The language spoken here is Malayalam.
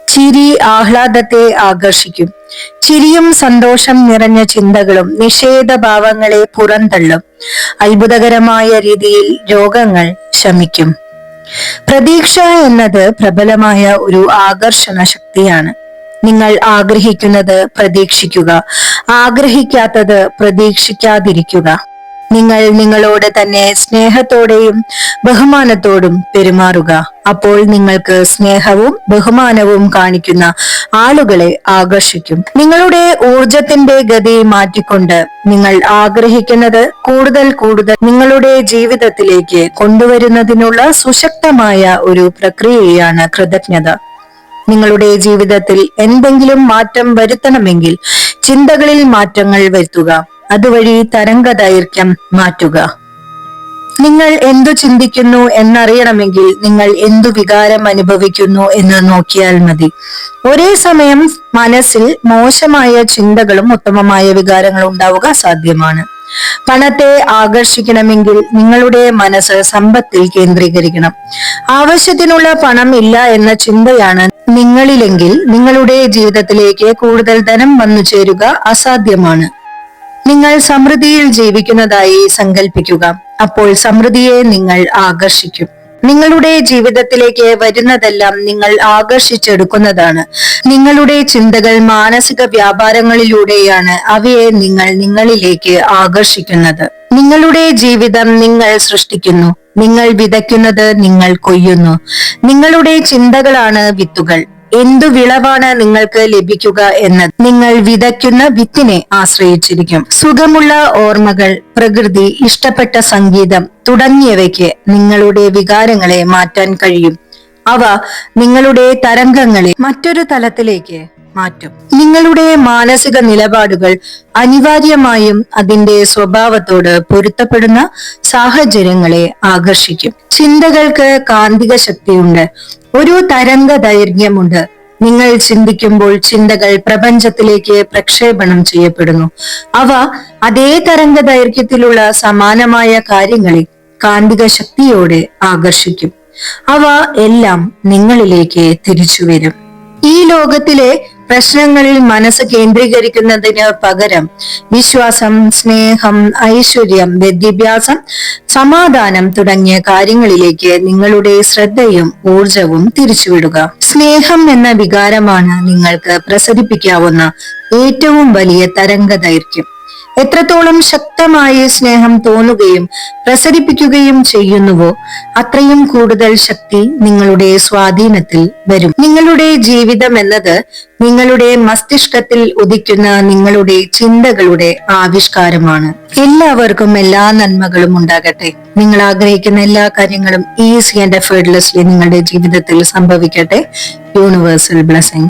ചിരി ആഹ്ലാദത്തെ ആകർഷിക്കും. ചിരിയും സന്തോഷം നിറഞ്ഞ ചിന്തകളും നിഷേധഭാവങ്ങളെ പുറന്തള്ളും. അത്ഭുതകരമായ രീതിയിൽ രോഗങ്ങൾ ശമിക്കും. പ്രതീക്ഷ എന്നത് പ്രബലമായ ഒരു ആകർഷണ ശക്തിയാണ്. നിങ്ങൾ ആഗ്രഹിക്കുന്നത് പ്രതീക്ഷിക്കുക, ആഗ്രഹിക്കാത്തത് പ്രതീക്ഷിക്കാതിരിക്കുക. നിങ്ങൾ നിങ്ങളോട് തന്നെ സ്നേഹത്തോടെയും ബഹുമാനത്തോടും പെരുമാറുക. അപ്പോൾ നിങ്ങൾക്ക് സ്നേഹവും ബഹുമാനവും കാണിക്കുന്ന ആളുകളെ ആകർഷിക്കും. നിങ്ങളുടെ ഊർജത്തിന്റെ ഗതി മാറ്റിക്കൊണ്ട് നിങ്ങൾ ആഗ്രഹിക്കുന്നത് കൂടുതൽ കൂടുതൽ നിങ്ങളുടെ ജീവിതത്തിലേക്ക് കൊണ്ടുവരുന്നതിനുള്ള സുശക്തമായ ഒരു പ്രക്രിയയാണ് കൃതജ്ഞത. നിങ്ങളുടെ ജീവിതത്തിൽ എന്തെങ്കിലും മാറ്റം വരുത്തണമെങ്കിൽ ചിന്തകളിൽ മാറ്റങ്ങൾ വരുത്തുക. അതുവഴി തരംഗദൈർഘ്യം മാറ്റുക. നിങ്ങൾ എന്തു ചിന്തിക്കുന്നു എന്നറിയണമെങ്കിൽ നിങ്ങൾ എന്തു വികാരം അനുഭവിക്കുന്നു എന്ന് നോക്കിയാൽ മതി. ഒരേ സമയം മനസ്സിൽ മോശമായ ചിന്തകളും ഉത്തമമായ വികാരങ്ങളും ഉണ്ടാവുക സാധ്യമാണ്. പണത്തെ ആകർഷിക്കണമെങ്കിൽ നിങ്ങളുടെ മനസ്സ് സമ്പത്തിൽ കേന്ദ്രീകരിക്കണം. ആവശ്യത്തിനുള്ള പണം ഇല്ല എന്ന ചിന്തയാണ് നിങ്ങളിലെങ്കിൽ നിങ്ങളുടെ ജീവിതത്തിലേക്ക് കൂടുതൽ ധനം വന്നു ചേരുക അസാധ്യമാണ്. നിങ്ങൾ സമൃദ്ധിയിൽ ജീവിക്കുന്നതായി സങ്കല്പിക്കുക. അപ്പോൾ സമൃദ്ധിയെ നിങ്ങൾ ആകർഷിക്കും. നിങ്ങളുടെ ജീവിതത്തിലേക്ക് വരുന്നതെല്ലാം നിങ്ങൾ ആകർഷിച്ചെടുക്കുന്നതാണ്. നിങ്ങളുടെ ചിന്തകൾ മാനസിക വ്യാപാരങ്ങളിലൂടെയാണ് അവയെ നിങ്ങൾ നിങ്ങളിലേക്ക് ആകർഷിക്കുന്നത്. നിങ്ങളുടെ ജീവിതം നിങ്ങൾ സൃഷ്ടിക്കുന്നു. നിങ്ങൾ വിതയ്ക്കുന്നത് നിങ്ങൾ കൊയ്യുന്നു. നിങ്ങളുടെ ചിന്തകളാണ് വിത്തുകൾ. എന്തു വിളവാണ് നിങ്ങൾക്ക് ലഭിക്കുക എന്നത് നിങ്ങൾ വിതയ്ക്കുന്ന വിത്തിനെ ആശ്രയിച്ചിരിക്കും. സുഖമുള്ള ഓർമ്മകൾ, പ്രകൃതി, ഇഷ്ടപ്പെട്ട സംഗീതം തുടങ്ങിയവയ്ക്ക് നിങ്ങളുടെ വികാരങ്ങളെ മാറ്റാൻ കഴിയും. അവ നിങ്ങളുടെ തരംഗങ്ങളെ മറ്റൊരു തലത്തിലേക്ക് മാറ്റും. നിങ്ങളുടെ മാനസിക നിലപാടുകൾ അനിവാര്യമായും അതിന്റെ സ്വഭാവത്തോട് പൊരുത്തപ്പെടുന്ന സാഹചര്യങ്ങളെ ആകർഷിക്കും. ചിന്തകൾക്ക് കാന്തിക ശക്തിയുണ്ട്. ഒരു തരംഗ ദൈർഘ്യമുണ്ട്. നിങ്ങൾ ചിന്തിക്കുമ്പോൾ ചിന്തകൾ പ്രപഞ്ചത്തിലേക്ക് പ്രക്ഷേപണം ചെയ്യപ്പെടുന്നു. അവ അതേ തരംഗ ദൈർഘ്യത്തിലുള്ള സമാനമായ കാര്യങ്ങളെ കാന്തിക ശക്തിയോടെ ആകർഷിക്കും. അവ എല്ലാം നിങ്ങളിലേക്ക് തിരിച്ചു വരും. ഈ ലോകത്തിലെ പ്രശ്നങ്ങളിൽ മനസ്സ് കേന്ദ്രീകരിക്കുന്നതിന് പകരം വിശ്വാസം, സ്നേഹം, ഐശ്വര്യം, വിദ്യാഭ്യാസം, സമാധാനം തുടങ്ങിയ കാര്യങ്ങളിലേക്ക് നിങ്ങളുടെ ശ്രദ്ധയും ഊർജവും തിരിച്ചുവിടുക. സ്നേഹം എന്ന വികാരമാണ് നിങ്ങൾക്ക് പ്രസരിപ്പിക്കാവുന്ന ഏറ്റവും വലിയ തരംഗ ദൈർഘ്യം. എത്രത്തോളം ശക്തമായി സ്നേഹം തോന്നുകയും പ്രസരിപ്പിക്കുകയും ചെയ്യുന്നുവോ അത്രയും കൂടുതൽ ശക്തി നിങ്ങളുടെ സ്വാധീനത്തിൽ വരും. നിങ്ങളുടെ ജീവിതം എന്നത് നിങ്ങളുടെ മസ്തിഷ്കത്തിൽ ഉദിക്കുന്ന നിങ്ങളുടെ ചിന്തകളുടെ ആവിഷ്കാരമാണ്. എല്ലാവർക്കും എല്ലാ നന്മകളും ഉണ്ടാകട്ടെ. നിങ്ങൾ ആഗ്രഹിക്കുന്ന എല്ലാ കാര്യങ്ങളും ഈസി ആൻഡ് എഫേർട്ട്ലെസ്ലി നിങ്ങളുടെ ജീവിതത്തിൽ സംഭവിക്കട്ടെ. Universal blessing.